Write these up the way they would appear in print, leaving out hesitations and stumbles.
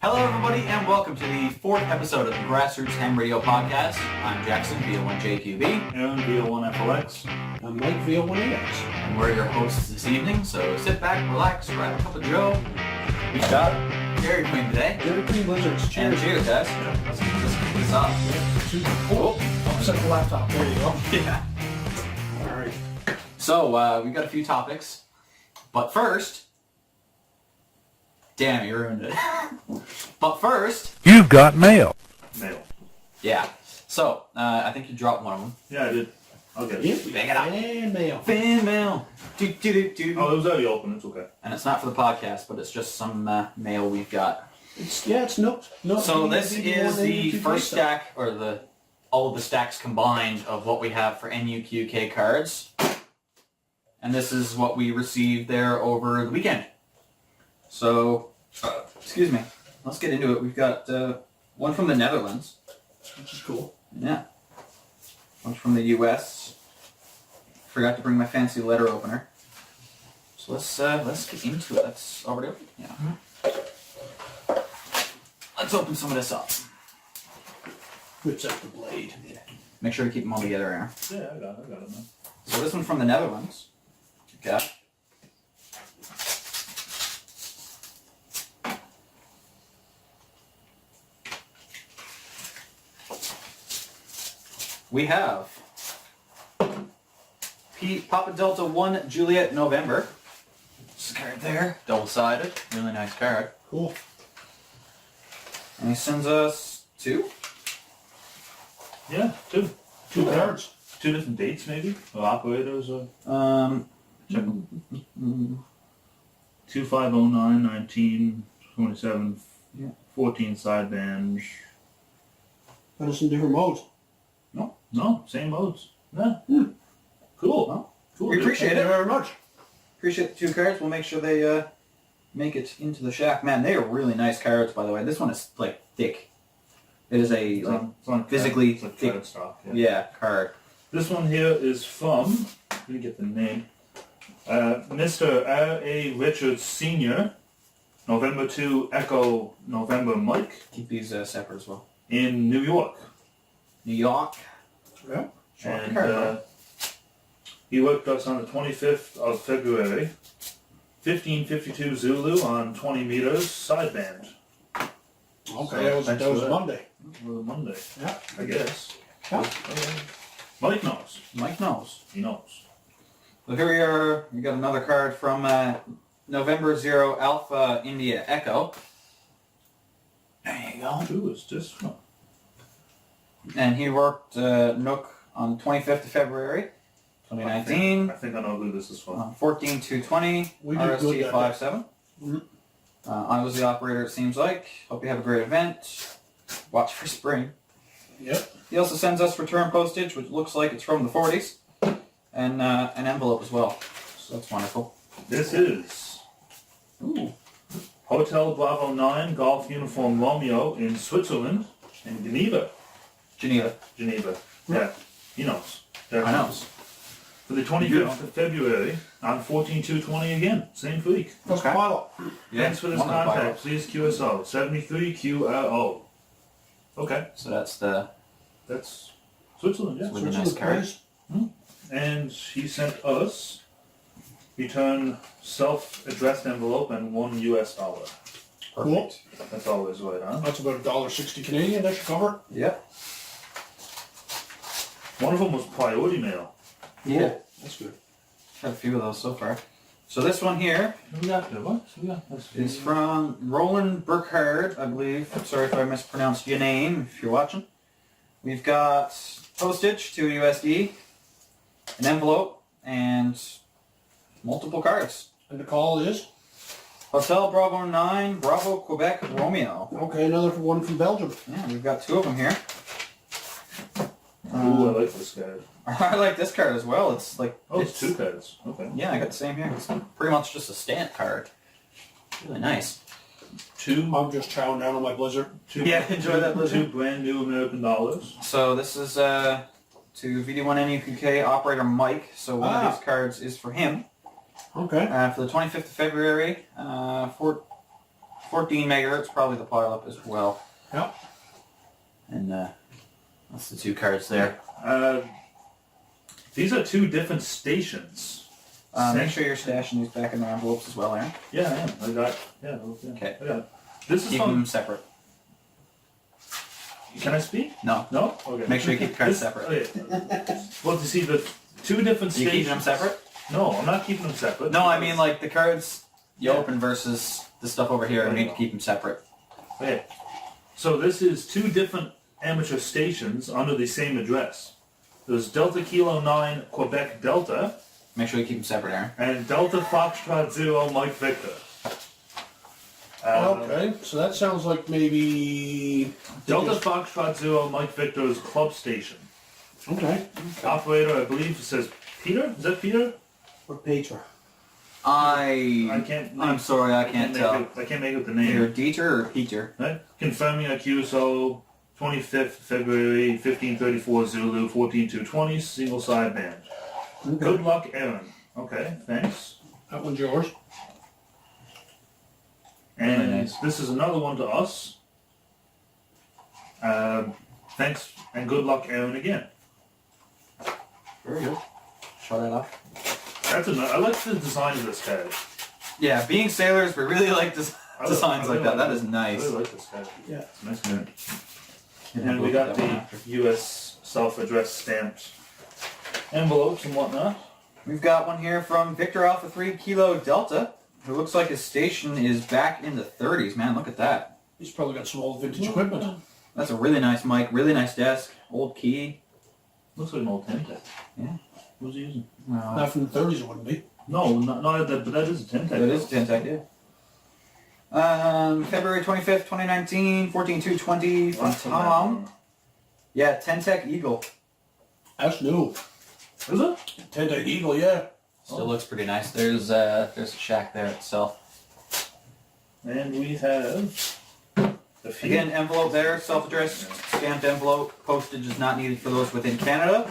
Hello everybody and welcome to the 4th episode of the Grassroots Ham Radio Podcast. I'm Jackson, VO1JQB. Aaron, VO1FLX. I'm Mike, VO1AX. And we're your hosts this evening, so sit back, relax, grab a cup of Joe. We've got Dairy Queen today. Dairy Queen Blizzards. And cheers, guys. Yeah. Let's kick this off. Oh, upset the laptop. There you go. Yeah. Alright. So, we've got a few topics. But first... Damn, you ruined it. But first... You've got mail. Mail. Yeah. So, I think you dropped one of them. Yeah, I did. I'll get Yep. it. Bang it up. Fan mail. Fan mail. Do. Oh, it was already open. It's okay. And it's not for the podcast, but it's just some mail we've got. It's no. So this is the first stack, or all of the stacks combined of what we have for NUQK cards. And this is what we received there over the weekend. So, excuse me. Let's get into it. We've got one from the Netherlands. Which is cool. Yeah. One from the US. Forgot to bring my fancy letter opener. So let's get into it. That's already open. Yeah. Let's open some of this up. Whips out the blade. Make sure to keep them all together, Aaron. Yeah, I got it, man. So this one from the Netherlands. Okay. We have Papa Delta 1 Juliet November. This card there, double-sided, really nice card. Cool. And he sends us two. Yeah, two. Two cards. Two different dates, maybe? Or operators, or... Check them. 2509, 19, 27, Yeah. 14 sideband. But it's in different modes. No, same modes. Yeah. Cool. Well, Cool. we appreciate Thank it. you very much. Appreciate the two cards. We'll make sure they make it into the shack. Man, they are really nice cards, by the way. This one is like thick. It is a It's on physically it's like thick- card stock. Yeah. yeah card. This one here is from, let me get the name, Mr. R.A. Richards Sr., November 2 Echo November Mike, Keep these separate as well. in New York. New York. Yeah. And card, he worked us on the 25th of February, 1552 Zulu on 20 meters sideband. Okay, that was Thanks for that. Monday. Well, Monday, Yeah. I guess. Yeah. Mike knows. Mike knows. He knows. So here we are. We got another card from November 0 Alpha India Echo. There you go. Who is this from? And he worked Nook on the 25th of February, 2019. I think I know who this is from. 14-220, We did good that RST 5-7. Mhm. I was the operator, it seems like. Hope you have a great event. Watch for spring. Yep. He also sends us return postage, which looks like it's from the 40s, and an envelope as well. So that's wonderful. This is Ooh. Hotel Bravo 9 Golf Uniform Romeo in Switzerland, in Geneva. Geneva. Yeah, he knows. There I it know. is. For the 25th of February, on 14-220 again, same week. That's Okay. pilot. Thanks for this one of the contact. pilots. Please QSO 73 QRO. Okay, So that's the that's Switzerland, yeah. Really Switching nice the card. price. And he sent us return self-addressed envelope and $1 US. Cool. That's always right, huh? That's about $1.60 Canadian. That should cover it. Yep. One of them was priority mail. Yeah. Cool. That's good. Had a few of those so far. So this one here Who got that? What? Who got this? is from Roland Burkhard, I believe. I'm sorry if I mispronounced your name, if you're watching. We've got postage to USD, an envelope, and multiple cards. And the call is? Hotel Bravo 9, Bravo Quebec Romeo. Okay, another one from Belgium. Yeah, we've got two of them here. Ooh, I like this guy. I like this card as well. It's like... Oh, it's two cards. Okay. Yeah, I got the same here. It's pretty much just a stamp card. Really nice. Two. I'm just chowing down on my Blizzard. Yeah, enjoy that, Blizzard. Two brand new American dollars. So this is to VD1NUQK operator Mike. So one of these cards is for him. Okay. For the 25th of February, 14 megahertz, probably the pileup as well. Yep. And that's the two cards there. These are two different stations. Make sure you're stashing these back in their envelopes as well, Aaron. Yeah, I am. I got. Yeah. Okay. I got it. This is Keep from. them separate. Can I speak? No. No. Okay. Make sure you keep the cards separate. Okay. Well, you see the two different You stations. keeping them separate? No, I'm not keeping them separate. No, I mean like the cards you Yeah. open versus the stuff over here. We need to keep them separate. Okay. So this is two different amateur stations under the same address. There's Delta Kilo 9 Quebec Delta Make sure you keep them separate, Aaron. and Delta Foxtrot 0 Mike Victor. Okay, so that sounds like maybe... Delta Foxtrot 0 Mike Victor is club station. Okay. Operator, I believe, says Peter. Is that Peter? Or Peter. I can't. I'm sorry, I can't tell. I can't make out the Either name. Dieter or Peter. Right? Confirming a QSO 25th February 1534 Zulu 14220 single side band. Okay. Good luck, Aaron. Okay, thanks. That one's yours. And Really nice. this is another one to us. Thanks and good luck, Aaron, again. Very good. Shut that off. I like the design of this card. Yeah, being sailors, we really like designs like that. That is I nice. really like this card. Yeah. It's a nice card. Yeah, And we we'll got put that one the after. U.S. self-addressed stamped envelopes and whatnot. We've got one here from Victor Alpha 3 Kilo Delta, who looks like his station is back in the 30s. Man, look at that. He's probably got some old vintage equipment. That's a really nice mic, really nice desk, old key. Looks like an old Ten-Tech. Yeah. What's he using? Not from the 30s, it wouldn't be. No, not that, but that is a Ten-Tech. That is a Ten-Tech, yeah. February 25th, 2019, 14220 from Tom. Yeah, Ten-Tech Eagle. That's new. Is it? 10-Tech Eagle, yeah. Still looks pretty nice. There's a shack there itself. And we have a few. Again, envelope there, self-addressed, stamped envelope. Postage is not needed for those within Canada.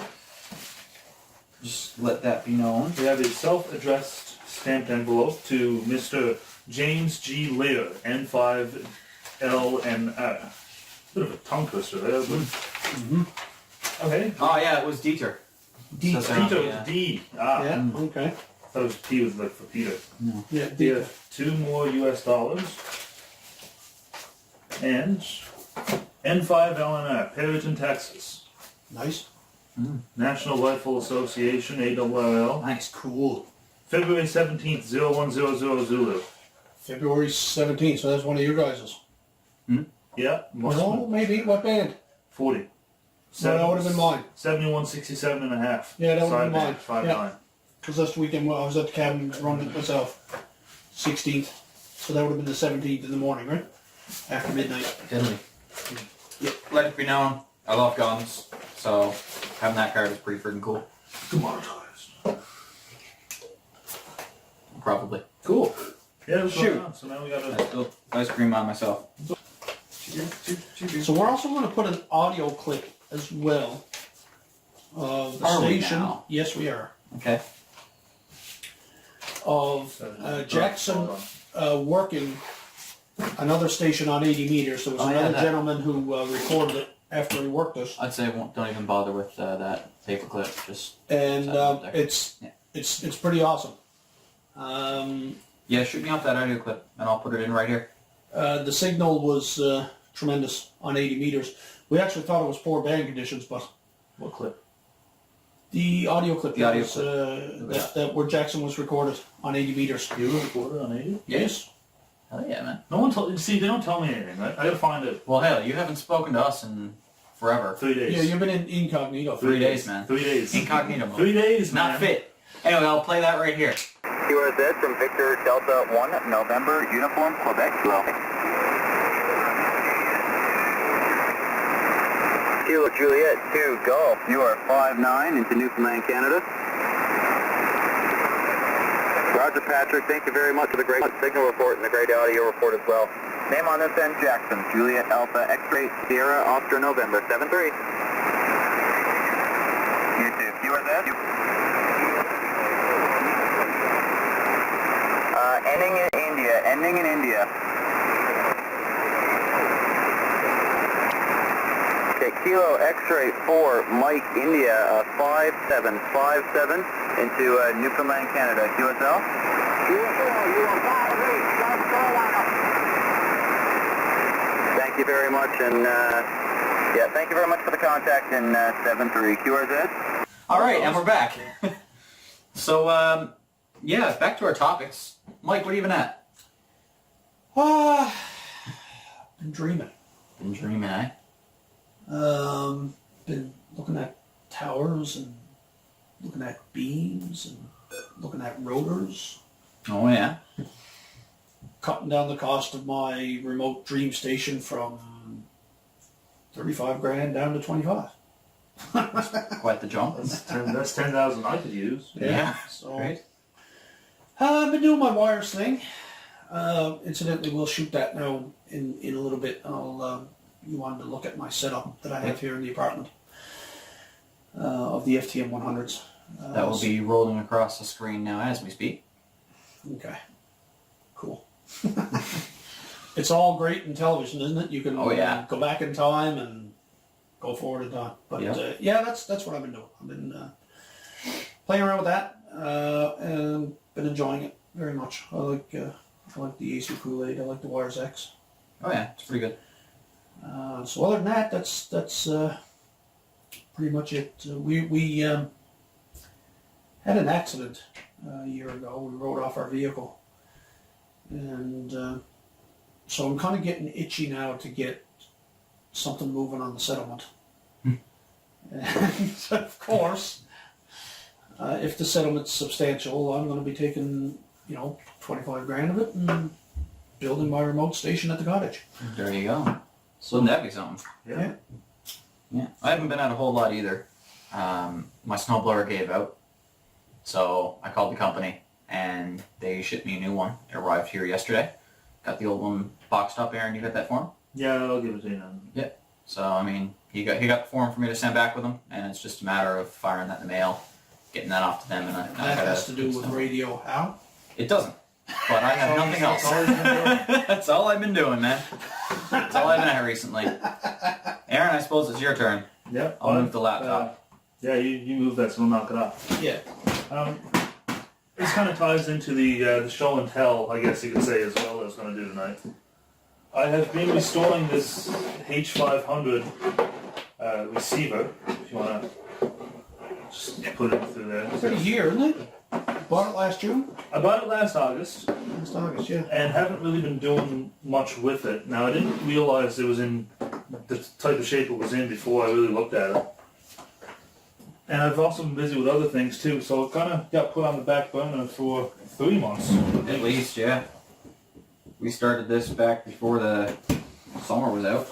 Just let that be known. We have a self-addressed stamped envelope to Mr. James G. Lear, N5LNR. Bit of a tongue twister there, but... Okay. Oh yeah, it was Dieter. D. Says Peter around, with D. Ah. Yeah, okay. I thought it was P was like for Peter. Yeah, We D. have two more US dollars. And N5LNR, Perryton, Texas. Nice. National Rifle Association, ARRL. Nice. Cool. February 17th, 0100 Zulu. February 17th, so that's one of your guys's. Yeah, No, maybe. What band? 40. No, that would have been mine. 7167 and a half. Yeah, that would have Side been band, mine. 5'9". Because that's the weekend I was at the cabin running it myself. 16th. So that would have been the 17th in the morning, right? After midnight. Deadly. Yep. Let it be known, I love guns, so having that card is pretty freaking cool. Demonetized. Probably. Cool. Yeah, that's Shoot. going on. So now we got I to... spilled ice cream on myself. So we're also going to put an audio clip as well of the Are we station. now? Yes, we are. Okay. Of Jackson working another station on 80 meters. There was Oh, yeah, another that- gentleman who recorded it after he worked us, I'd say don't even bother with that paperclip. Just and there. it's pretty awesome. yeah, shoot me off that audio clip, and I'll put it in right here. The signal was tremendous on 80 meters. We actually thought it was poor band conditions, but What clip? the audio clip, The that audio was, clip. that where Jackson was recorded on 80 meters. You recorded on 80? Yes. Hell yeah, man. No one told... See, they don't tell me anything, right? I gotta find it. Well, hell, you haven't spoken to us in forever. 3 days. Yeah, you've been in incognito. 3 days, man. 3 days. Incognito mode. 3 days, man. Not fit. Anyway, I'll play that right here. QRZ from Victor Delta 1, November, Uniform, Quebec, Kilo. Kilo Juliet 2, Golf. You are 5'9" into Newfoundland, Canada. Roger, Patrick. Thank you very much for the great signal report and the great audio report as well. Name on this end, Jackson. Juliet Alpha X-Ray Sierra Oscar November 7-3. You too. QRZ? Ending in India. Kilo X-ray 4, Mike India 5757 into Newfoundland, Canada. QSL? QSL, you are 5-8, South Carolina. Thank you very much, and thank you very much for the contact in 7-3. QRZ? All right, and we're back. So, back to our topics. Mike, what have you been at? Been dreaming. Been dreaming, eh? Been looking at towers and looking at beams and looking at rotors. Oh, yeah. Cutting down the cost of my remote dream station from 35 grand down to 25. Quite the jump. That's 10,000 I could use. Yeah. So, Great. I've been doing my wires thing. Incidentally, we'll shoot that now in a little bit. You wanted to look at my setup that I have here in the apartment of the FTM 100s. That will be rolling across the screen now as we speak. Okay. Cool. It's all great in television, isn't it? You can go back in time and go forward in time. But that's what I've been doing. I've been playing around with that and been enjoying it very much. I like the AC Kool-Aid. I like the WiresX. Oh yeah, it's pretty good. So other than that, that's pretty much it. We had an accident a year ago. We rode off our vehicle, and so I'm kind of getting itchy now to get something moving on the settlement. And of course, if the settlement's substantial, I'm going to be taking 25 grand of it and building my remote station at the cottage. There you go. Wouldn't that be something? Yeah. Yeah. I haven't been at a whole lot either. My snowblower gave out, so I called the company and they shipped me a new one. It arrived here yesterday. Got the old one boxed up. Aaron, you got that form? Yeah, I'll give it to you now. Yeah. So I mean, he got the form for me to send back with him, and it's just a matter of firing that in the mail, getting that off to them, and I That has to do with radio. How? It doesn't. But I have nothing else. That's all I've been doing, man. That's all I've been at recently. Aaron, I suppose it's your turn. Yep. I'll move the laptop. You move that, so we'll knock it off. Yeah. This kind of ties into the show and tell, I guess you could say, as well, that I was going to do tonight. I have been restoring this H500 receiver, if you want to just put it through there. It's been a year, isn't it? Bought it last June? I bought it last August. Last August, yeah. And haven't really been doing much with it. Now, I didn't realize it was in the type of shape it was in before I really looked at it. And I've also been busy with other things too, so it kind of got put on the back burner for 3 months. At least, yeah. We started this back before the summer was out.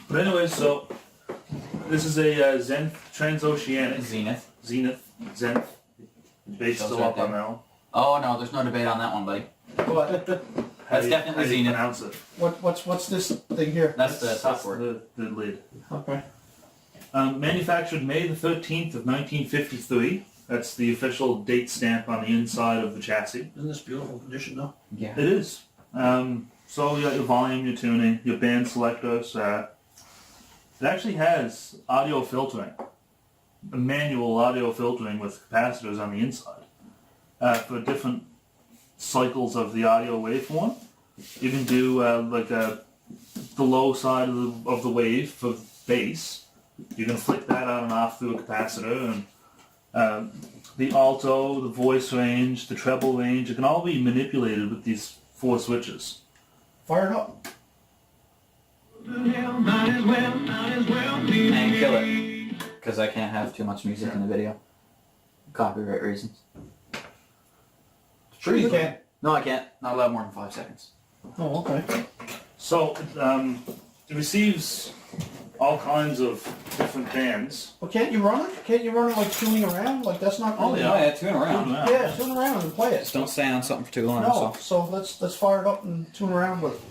But anyway, so this is a Zenith Transoceanic. Zenith. Zenith. Debate's still up on that one. Oh no, there's no debate on that one, buddy. What? That's definitely how do you Zenith. pronounce it? What's this thing here? That's the top word. The lid. Okay. Manufactured May the 13th of 1953. That's the official date stamp on the inside of the chassis. Isn't this beautiful condition though? Yeah. It is. So you got your volume, your tuning, your band selectors. It actually has audio filtering. A manual audio filtering with capacitors on the inside for different cycles of the audio waveform. You can do the low side of the wave for bass. You can flick that on and off through a capacitor, and the alto, the voice range, the treble range, it can all be manipulated with these 4 switches. Fire it up. And kill it. Because I can't have too much music in the video. Copyright reasons. Sure you can. No, I can't. Not allowed more than 5 seconds. Oh, okay. So it receives all kinds of different bands. Well, can't you run it? Can't you run it like tuning around? Like that's not. Really tune around. Yeah, tune around and play it. Just don't stay on something for too long. No, so let's fire it up and tune around with it.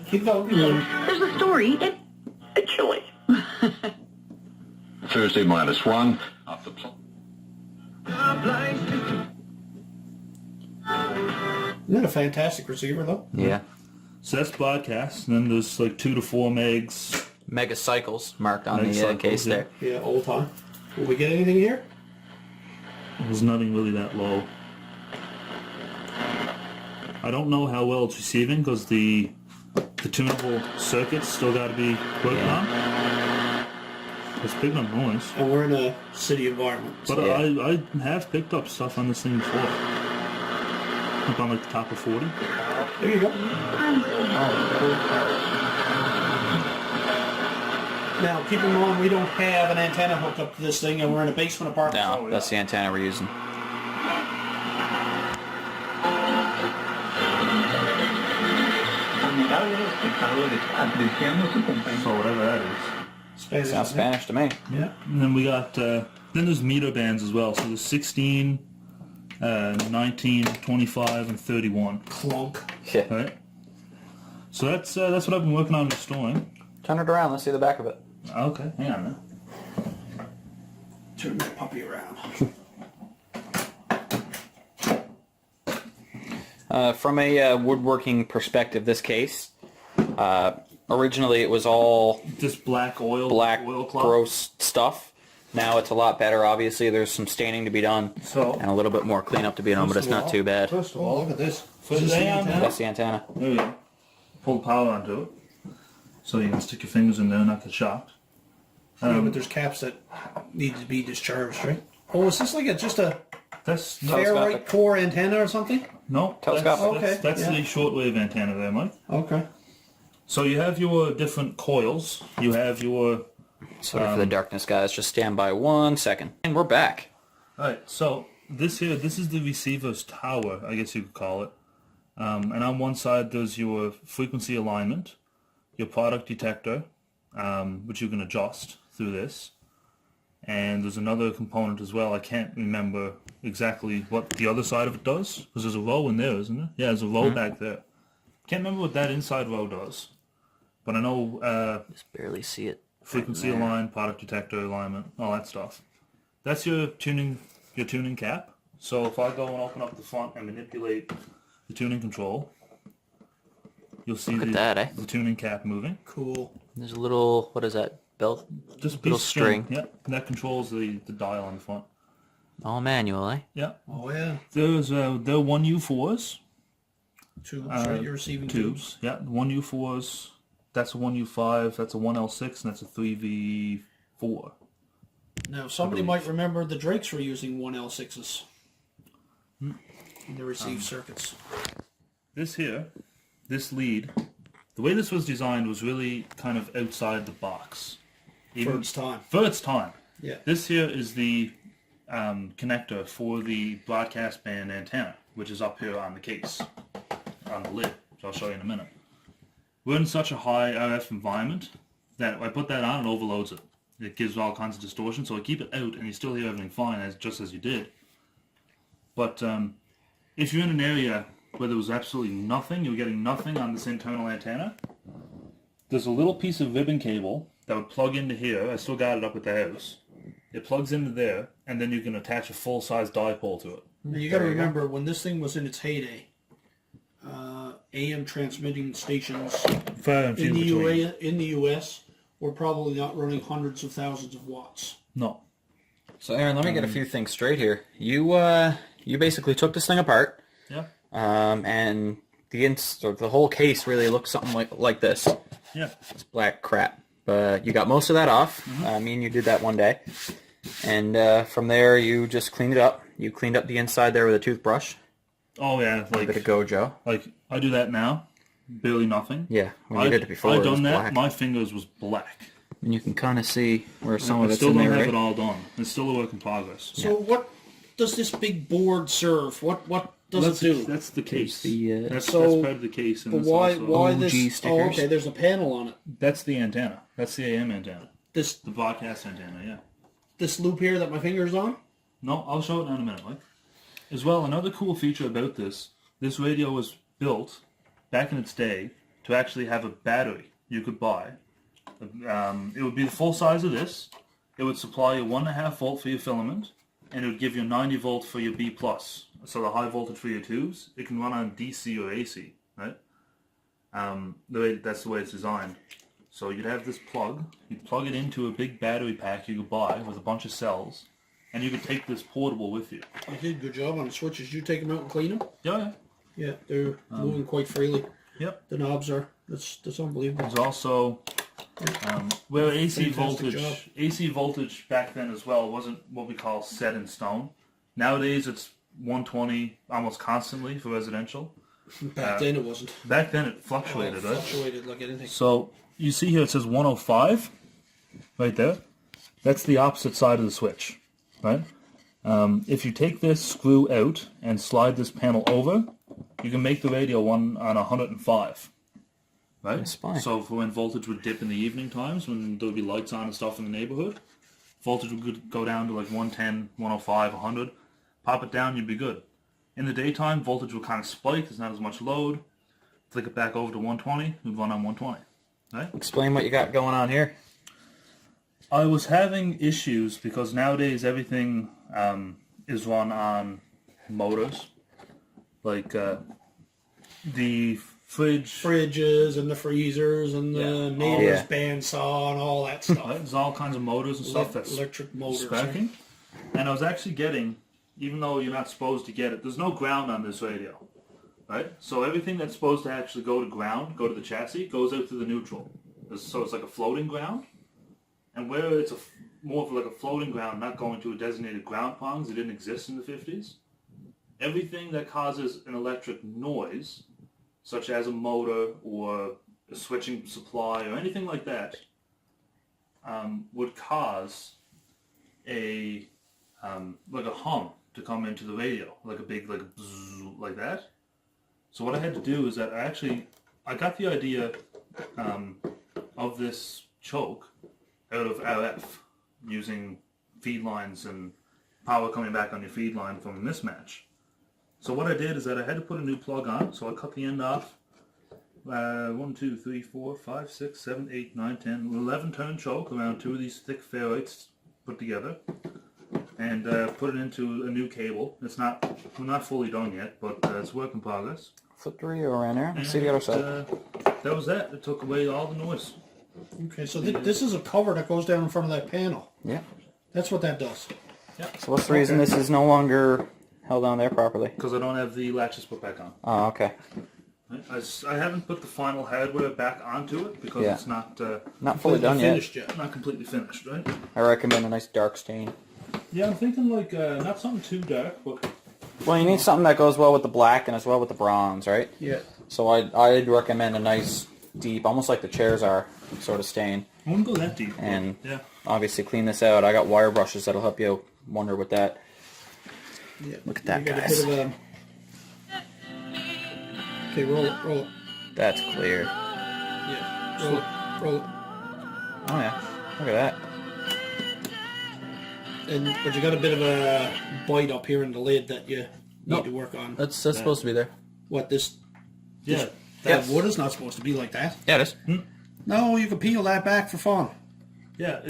Keep going. There's a story. Actually. Thursday -1 off the plot. Isn't that a fantastic receiver though? Yeah. So that's broadcast, and then there's like 2 to 4 megs. Mega cycles marked on the Megacycles, case there. Yeah, old time. Will we get anything here? There's nothing really that low. I don't know how well it's receiving because the tunable circuits still got to be worked on. It's picking up noise. And we're in a city environment. But I have picked up stuff on this thing before. Up on like the top of 40. There you go. Now, keep in mind, we don't have an antenna hooked up to this thing, and we're in a basement apartment. No, that's the antenna we're using. So whatever that is. Sounds Spanish to me. Yeah. And then we got, then there's meter bands as well. So there's 16, 19, 25, and 31. Clunk. Yeah. Right? So that's what I've been working on installing. Turn it around. Let's see the back of it. Okay, hang on now. Turn that puppy around. From a woodworking perspective, this case, originally it was all Just black oil cloth. gross stuff. Now it's a lot better. Obviously, there's some staining to be done So, and a little bit more cleanup to be done, but it's not too bad. first of Oh, all, look at this. put it down. That's the antenna. There we go. Pull the power onto it. So you can stick your fingers in there and not get shocked. Yeah, but there's caps that need to be discharged, right? Oh, is this like just a That's ferrite core antenna or something? no. Telescopic. That's Okay, yeah. the shortwave antenna there, Mike. Okay. So you have your different coils. You have your. Sorry for the darkness, guys. Just stand by 1 second. And we're back. Alright, so this is the receiver's tower, I guess you could call it. And on one side there's your frequency alignment, your product detector, which you can adjust through this. And there's another component as well. I can't remember exactly what the other side of it does, because there's a row in there, isn't there? Yeah, there's a row back there. Can't remember what that inside row does. But I know Just barely see it. frequency aligned, product detector alignment, all that stuff. That's your tuning cap. So if I go and open up the front and manipulate the tuning control, you'll see Look at that, eh? the tuning cap moving. Cool. There's a little, what is that, belt? Just a Little piece of string. string. Yeah, and that controls the dial on the front. All manual, eh? Yeah. Oh, yeah. There's there are 1U4s. Tubes, right? You're receiving tubes. Yeah, 1U4s. That's a 1U5. That's a 1L6, and that's a 3V4. Now, somebody might remember the Drakes were using 1L6s in the receive circuits. This here, this lead, the way this was designed was really kind of outside the box. For its time. For its time. Yeah. This here is the connector for the broadcast band antenna, which is up here on the case, on the lid, which I'll show you in a minute. We're in such a high RF environment that I put that on, it overloads it. It gives all kinds of distortion, so I keep it out and you still hear everything fine, just as you did. But if you're in an area where there was absolutely nothing, you're getting nothing on this internal antenna, there's a little piece of ribbon cable that would plug into here. I still got it up at the house. It plugs into there, and then you can attach a full-size dipole to it. Now, you got to remember, when this thing was in its heyday, AM transmitting stations in the US were probably not running hundreds of thousands of watts. No. So, Aaron, let me get a few things straight here. You basically took this thing apart, Yeah. and the whole case really looks something like this. Yeah. It's black crap. But you got most of that off. Me and you did that one day. And from there, you just cleaned it up. You cleaned up the inside there with a toothbrush. Oh yeah, A bit of Gojo. like I do that now. Barely nothing. Yeah, when you did it before, I it was done that. black. My fingers was black. And you can kind of see where some I of it's still in don't there, have right? it all done. It's still a work in progress. So what does this big board serve? What does it do? That's the case. That's So- part of the case. And But it's why also- this? OG Oh, stickers. okay. There's a panel on it. That's the antenna. That's the AM antenna. This The broadcast antenna. Yeah. this loop here that my finger's on. No, I'll show it in a minute, Mike. As well, another cool feature about this radio was built back in its day to actually have a battery you could buy. It would be the full size of this. It would supply you 1.5 volt for your filament, and it would give you 90 volt for your B+. So the high voltage for your tubes, it can run on DC or AC, right? That's the way it's designed. So you'd have this plug. You plug it into a big battery pack you could buy with a bunch of cells, and you could take this portable with you. You did a good job on the switches. You take them out and clean them? Yeah. Yeah, they're moving quite freely. Yep. The knobs are. That's unbelievable. There's also where AC Fantastic voltage back then as well wasn't what we call set in stone. Nowadays it's 120 almost constantly for residential. Back then it wasn't. Back then it fluctuated, right? Fluctuated like anything. So you see here it says 105 right there. That's the opposite side of the switch, right? If you take this screw out and slide this panel over, you can make the radio on 105. Right? That's fine. So for when voltage would dip in the evening times, when there would be lights on and stuff in the neighborhood, voltage would go down to like 110, 105, 100. Pop it down, you'd be good. In the daytime, voltage will kind of spike. There's not as much load. Flick it back over to 120. We'd run on 120. Right? Explain what you got going on here. I was having issues because nowadays everything is run on motors. Like the fridges and the freezers and the neighbor's bandsaw and all that stuff. There's all kinds of motors and stuff that's electric motors. Sparking. And I was actually getting, even though you're not supposed to get it, there's no ground on this radio. Right? So everything that's supposed to actually go to ground, go to the chassis, goes out to the neutral. So it's like a floating ground. And where it's more of like a floating ground, not going to a designated ground prongs, it didn't exist in the 50s. Everything that causes an electric noise, such as a motor or a switching supply or anything like that, would cause a hum to come into the radio, like a big bzzz, like that. So what I had to do is that I got the idea of this choke out of RF using feed lines and power coming back on your feed line from a mismatch. So what I did is that I had to put a new plug on, so I cut the end off. 1, 2, 3, 4, 5, 6, 7, 8, 9, 10, 11 turn choke around 2 of these thick ferrites put together, and put it into a new cable. We're not fully done yet, but it's work in progress. Flip the radio around there. Let's see the other side. That was that. It took away all the noise. Okay, so this is a cover that goes down in front of that panel. Yeah. That's what that does. Yeah. So what's the reason this is no longer held on there properly? Because I don't have the latches put back on. Oh, okay. I haven't put the final hardware back onto it because it's not fully done yet. Finished yet. Not completely finished, right? I recommend a nice dark stain. Yeah, I'm thinking like not something too dark, but Well, you need something that goes well with the black and as well with the bronze, right? Yeah. So I'd recommend a nice deep, almost like the chairs are, sort of stain. I wouldn't go that deep. And yeah, obviously clean this out. I got wire brushes that'll help you wonder with that. Yeah. Look at that, You got guys. a bit of okay, roll it. That's clear. Yeah. Roll it. Oh yeah, look at that. But you got a bit of a bite up here in the lid that you need to work on. That's supposed to be there. What, this? yeah. That wood is not supposed to be like that. Yeah, it is. No, you can peel that back for fun. Yeah,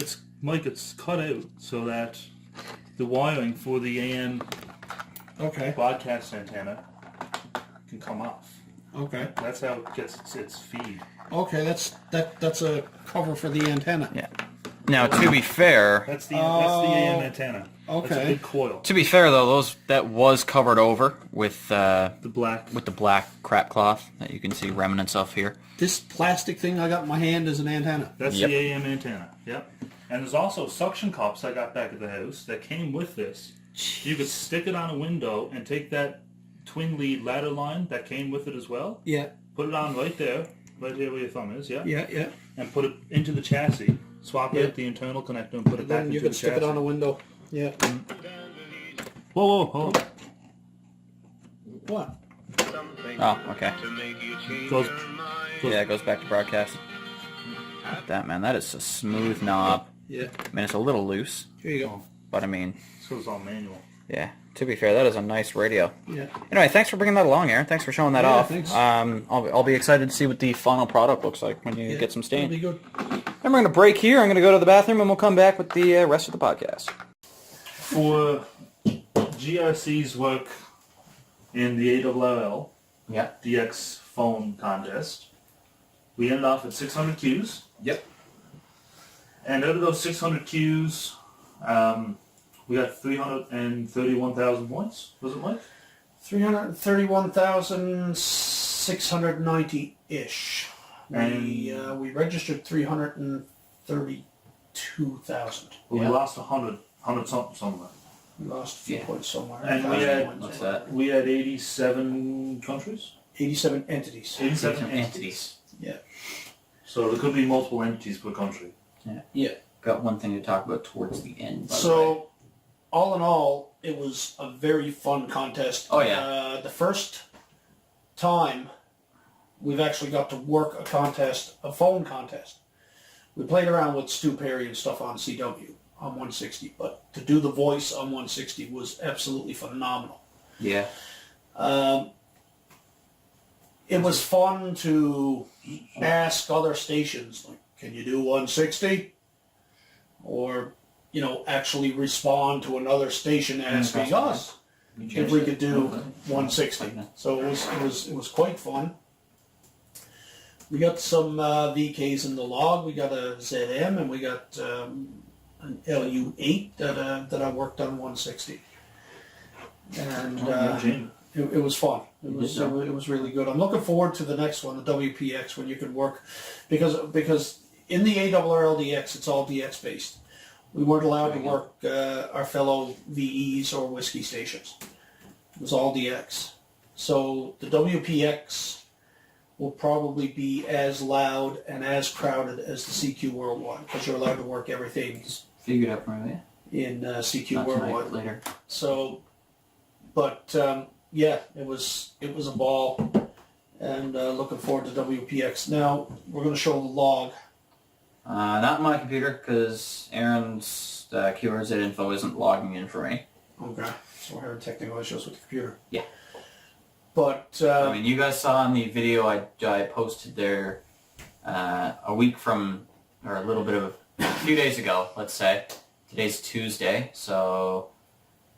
Mike, it's cut out so that the wiring for the AM broadcast antenna can come off. Okay. That's how it gets its feed. Okay, that's a cover for the antenna. Yeah. Now, to be fair, That's the AM antenna. Okay. That's a big coil. though, that was covered over with The black. the black crap cloth that you can see remnants of here. This plastic thing I got in my hand is an antenna. That's Yep. the AM antenna. Yep. And there's also suction cups I got back at the house that came with this. You could stick it on a window and take that twin lead ladder line that came with it as well. Yeah. Put it on right there, right here where your thumb is. Yeah. Yeah. And put it into the chassis. Swap out the internal connector and put it back Then into you the can stick chassis. it on a window. Yeah. Whoa, hold on. What? Oh, okay. Goes, Yeah, it goes back to broadcast. Look at that, man. That is a smooth knob. Yeah. I mean, it's a little loose, Here you go. but I mean, so it's all manual. yeah. To be fair, that is a nice radio. Yeah. Anyway, thanks for bringing that along, Aaron. Thanks for showing that Yeah, off. thanks. I'll be excited to see what the final product looks like when you get some That'll stain. be good. And we're going to break here. I'm going to go to the bathroom, and we'll come back with the rest of the podcast. For GRC's work in the ARRL Yeah. DX phone contest, We ended off at 600 Qs. Yep. And out of those 600 Qs, we got 331,000 points. Was it, Mike? 331,690-ish. We registered 332,000. Well, we lost 100 something somewhere. We lost a few points somewhere. And we had 87 countries? 87 entities. 87 entities. Yeah. So there could be multiple entities per country. Yeah. Got one thing to talk about towards the end, by the way. So, all in all, it was a very fun contest. Oh, yeah. The first time we've actually got to work a phone contest. We played around with Stu Perry and stuff on CW on 160, but to do the voice on 160 was absolutely phenomenal. Yeah. It was fun to ask other stations, like, can you do 160? Or, actually respond to another station asking us if we could do 160. So it was quite fun. We got some VKs in the log. We got a ZM and we got an LU8 that I worked on 160. And it was fun. It was really good. I'm looking forward to the next one, the WPX, when you can work, because in the ARRL DX it's all DX based. We weren't allowed to work our fellow VEs or whiskey stations. It was all DX. So the WPX will probably be as loud and as crowded as the CQ Worldwide, because you're allowed to work everything. Figured out from it. In CQ Not Worldwide later. So, but yeah, it was a ball, and looking forward to WPX. Now we're going to show the log. Not my computer, because Aaron's QRZ info isn't logging in for me. Okay, so we're having technical issues with the computer. Yeah. But I mean, you guys saw in the video I posted there a week from, or a little bit of a few days ago, let's say. Today's Tuesday, so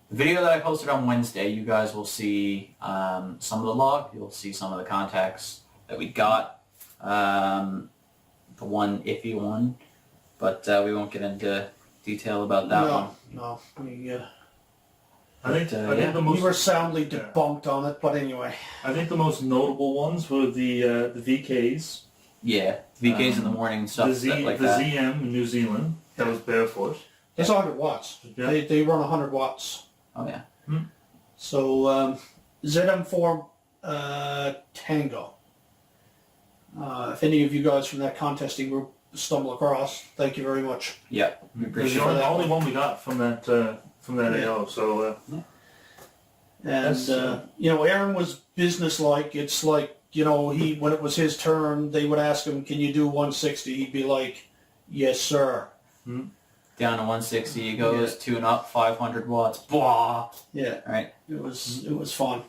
the video that I posted on Wednesday, you guys will see some of the log. You'll see some of the contacts that we got. The one iffy one, but we won't get into detail about that one. No, I think the most, we were soundly debunked on it, but anyway. I think the most notable ones were the VKs. Yeah, VKs in the morning and stuff the like that. ZM in New Zealand, that was barefoot. It's 100 watts. Yeah. They run 100 watts. Oh yeah. So ZM4 Tango. If any of you guys from that contesting group stumble across, thank you very much. Yeah, we It was appreciate the that. only one we got from that AO. So And Aaron was businesslike. It's like, when it was his turn, they would ask him, "Can you do 160?" He'd be like, "Yes, sir." Down to 160 he goes, tune up, 500 watts, blah. Yeah. Right. It was fun,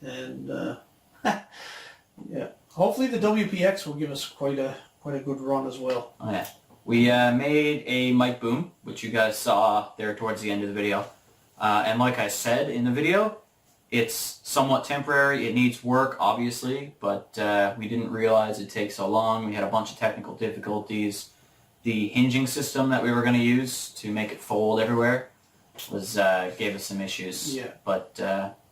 and yeah. Hopefully the WPX will give us quite a good run as well. Oh yeah. We made a mic boom, which you guys saw there towards the end of the video. And like I said in the video, it's somewhat temporary. It needs work, obviously, but we didn't realize it'd take so long. We had a bunch of technical difficulties. The hinging system that we were going to use to make it fold everywhere gave us some issues. Yeah. But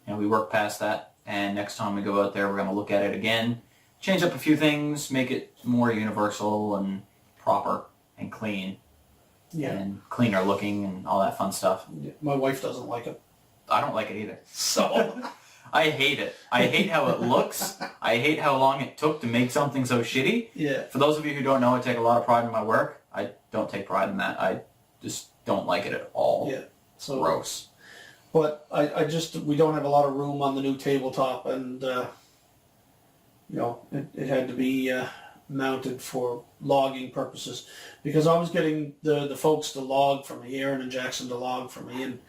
we worked past that, and next time we go out there, we're going to look at it again, change up a few things, make it more universal and proper and clean. Yeah. And cleaner looking and all that fun stuff. My wife doesn't like it. I don't like it either. So I hate it. I hate how it looks. I hate how long it took to make something so shitty. Yeah. For those of you who don't know, I take a lot of pride in my work. I don't take pride in that. I just don't like it at all. Yeah. So gross. But we don't have a lot of room on the new tabletop, and it had to be mounted for logging purposes, because I was getting the folks to log for me, Aaron and Jackson to log for me, and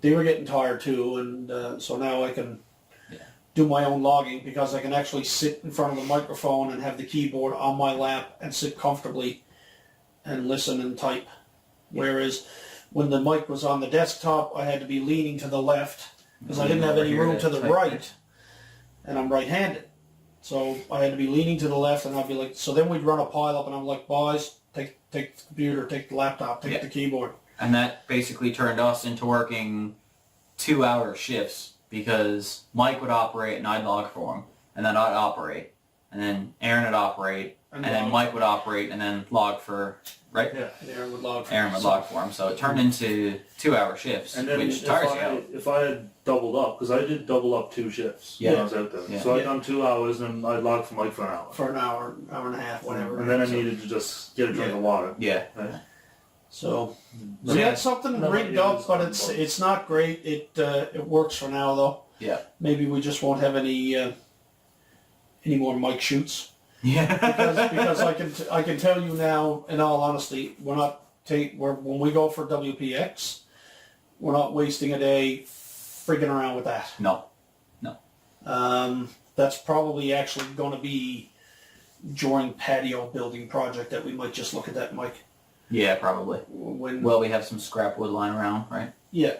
they were getting tired too, and so now I can do my own logging, because I can actually sit in front of the microphone and have the keyboard on my lap and sit comfortably and listen and type. Whereas when the mic was on the desktop, I had to be leaning to the left because I didn't have any room to the right, and I'm right-handed. So I had to be leaning to the left, and I'd be like, so then we'd run a pile up, and I'm like, boys, take the computer, take the laptop, take the keyboard. And that basically turned us into working 2-hour shifts because Mike would operate and I'd log for him, and then I'd operate, and then Aaron would operate, and then Mike would operate, and then log for, right? Yeah. And Aaron would log for him. So it turned into 2-hour shifts, And then which tires you out. if I had doubled up, because I did double up 2 shifts when I was out there. Yeah. So I'd done 2 hours, and I'd log for Mike for an hour. For an hour, hour and a half, whatever. And then I needed to just get a drink of water. Yeah. Right? So we had something rigged up, but it's not great. It works for now, though. Yeah. Maybe we just won't have any more mic shoots. Yeah. because I can tell you now, in all honesty, when we go for WPX, we're not wasting a day frigging around with that. No. That's probably actually going to be during patio building project that we might just look at that, Mike. Yeah, probably. Well, we have some scrap wood lying around, right? Yeah.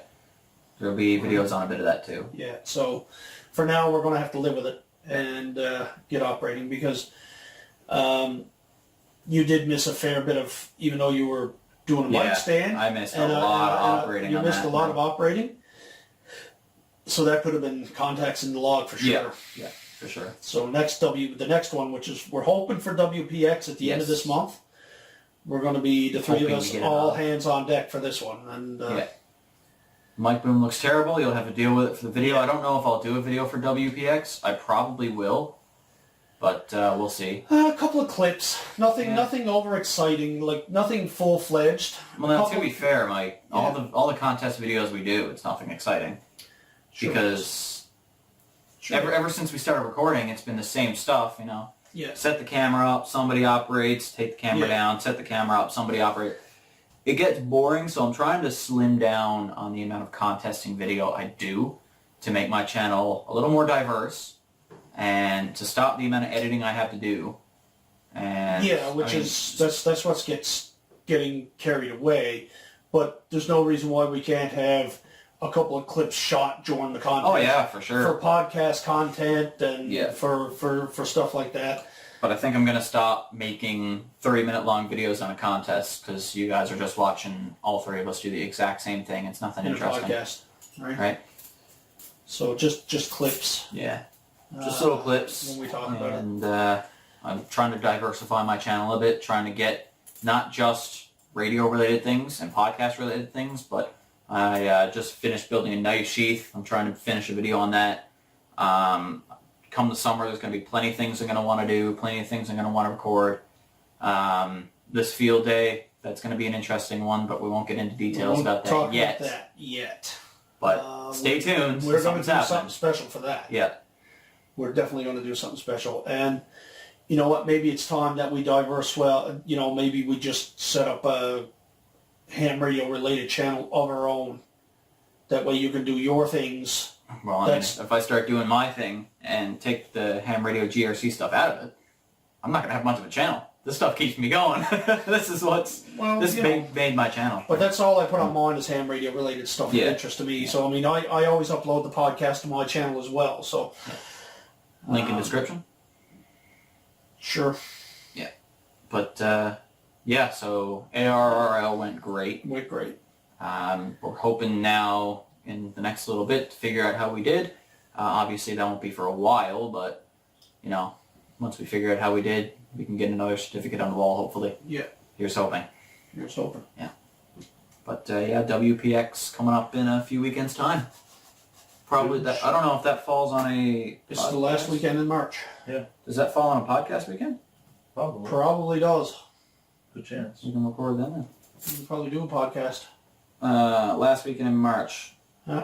There'll be videos on a bit of that too. Yeah. So for now, we're going to have to live with it and get operating because you did miss a fair bit of, even though you were doing a mic stand. I missed a lot of operating on that. You missed a lot of operating. So that could have been contacts in the log for sure. Yeah, for sure. So the next one, which is we're hoping for WPX at the end of this month. We're going to be the three of us all hands on deck for this one. And Mic boom looks terrible. You'll have to deal with it for the video. I don't know if I'll do a video for WPX. I probably will, but we'll see. A couple of clips. Nothing over exciting. Like nothing full fledged. Well, now to be fair, Mike, all the contest videos we do, it's nothing exciting. Sure. Because ever since we started recording, it's been the same stuff, you know. Yeah. Set the camera up, somebody operates, take the camera down, set the camera up, somebody operates. It gets boring, so I'm trying to slim down on the amount of contesting video I do to make my channel a little more diverse and to stop the amount of editing I have to do. And that's what gets getting carried away. But there's no reason why we can't have a couple of clips shot during the contest. Oh yeah, for sure. For podcast content and for stuff like that. But I think I'm going to stop making 30-minute long videos on a contest because you guys are just watching all three of us do the exact same thing. It's nothing interesting. In a podcast, right? So just clips. Yeah. Just little clips. When we talk about it. And I'm trying to diversify my channel a bit, trying to get not just radio-related things and podcast-related things, but I just finished building a knife sheath. I'm trying to finish a video on that. Come the summer, there's going to be plenty of things I'm going to want to do, plenty of things I'm going to want to record. This field day, that's going to be an interesting one, but we won't get into details about that yet. But stay tuned. We're going to do something special for that. Yeah. We're definitely going to do something special. And you know what? Maybe it's time that we diverse. Well, you know, maybe we just set up a ham radio related channel of our own. That way you can do your things. Well, I mean, if I start doing my thing and take the ham radio GRC stuff out of it, I'm not going to have much of a channel. This stuff keeps me going. This is made my channel. But that's all I put on mine is ham radio related stuff of interest to me. Yeah. So, I mean, I always upload the podcast to my channel as well. So, link in description? Sure. Yeah. But, so ARRL went great. Went great. We're hoping now in the next little bit to figure out how we did. Obviously that won't be for a while, but, you know, once we figure out how we did, we can get another certificate on the wall, hopefully. Yeah. Here's hoping. Here's hoping. Yeah. But, WPX coming up in a few weekends' time. Probably that. I don't know if that falls on a... It's the last weekend in March. Yeah. Does that fall on a podcast weekend? Probably does. Good chance. You can record then. You can probably do a podcast. Last weekend in March.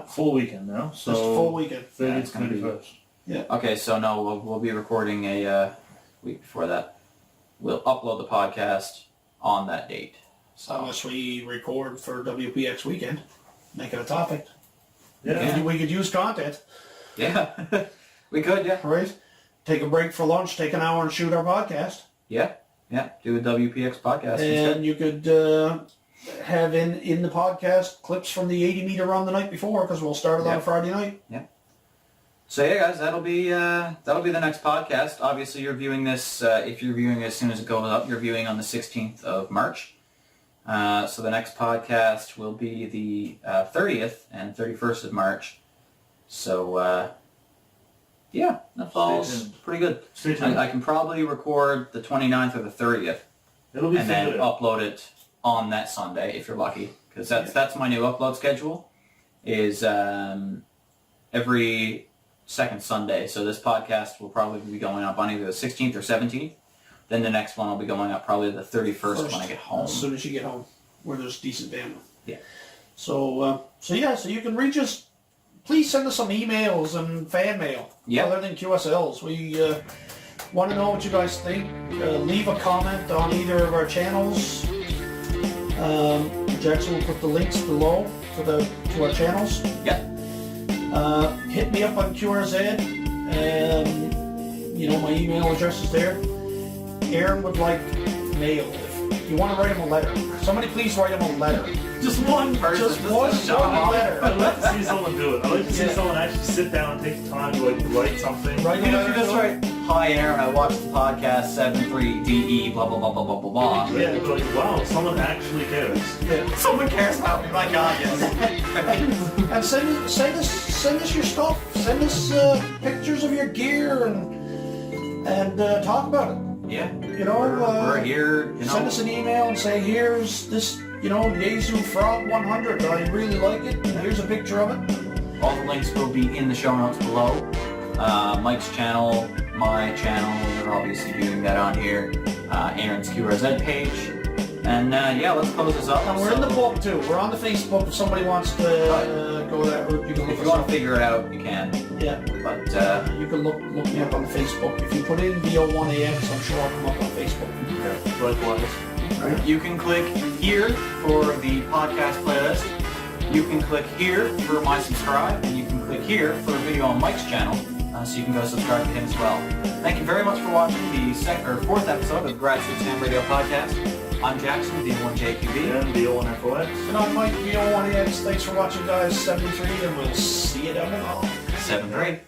Full weekend now. So just a full weekend. 30th, 31st. Yeah. Okay, so no, we'll be recording a week before that. We'll upload the podcast on that date. So unless we record for WPX weekend, make it a topic. Yeah. We could use content. Yeah. We could, yeah. Right? Take a break for lunch, take an hour and shoot our podcast. Yeah. Yeah. Do a WPX podcast. And you could have in the podcast clips from the 80 meter run the night before because we'll start it on a Friday night. Yeah. So yeah, guys, that'll be the next podcast. Obviously, you're viewing this. If you're viewing as soon as it goes up, you're viewing on the 16th of March. So the next podcast will be the 30th and 31st of March. So yeah, that falls pretty good. Stay tuned. I can probably record the 29th or the 30th, It'll be and then figured out. upload it on that Sunday if you're lucky, because that's my new upload schedule. Is every second Sunday. So this podcast will probably be going up on either the 16th or 17th. Then the next one will be going up probably the 31st when I get home. As soon as you get home, where there's decent bandwidth. Yeah. So so you can reach us. Please send us some emails and fan mail. Yeah. Other than QSLs, we want to know what you guys think. Leave a comment on either of our channels. Jackson will put the links below to our channels. Yeah. Hit me up on QRZ. My email address is there. Aaron would like mail. If you want to write him a letter, somebody please write him a letter. Just one person. Just one letter. I'd like to see someone do it. I'd like to see someone actually sit down and take the time to write something. Write a Even if letter. you just write, "Hi Aaron, I watched the podcast 73DE blah blah blah blah blah blah blah." Yeah, but like, wow, someone actually cares. Yeah. Someone cares about me. My God, yes. And send us your stuff. Send us pictures of your gear and talk about it. Yeah. We're here. Send us an email and say, here's this, Yaesu Frog 100. I really like it. And here's a picture of it. All the links will be in the show notes below. Mike's channel, my channel, you're obviously viewing that on here. Aaron's QRZ page. And let's close this up. And we're in the book too. We're on the Facebook. If somebody wants to go that route, you can look If us you want up. to figure it out, you can. Yeah. But You can look me up on the Facebook. If you put in VO1AX, I'm sure I'll come up on Facebook. Yeah, likewise. you can click here for the podcast playlist. You can click here for my subscribe, and you can click here for a video on Mike's channel, so you can go subscribe to him as well. Thank you very much for watching the fourth episode of Grassroots Ham Radio Podcast. I'm Jackson, VO1JQB. And VO1FOX. And I'm Mike, VO1AX. Thanks for watching, guys. 73, and we'll see you down the hall. 7-3.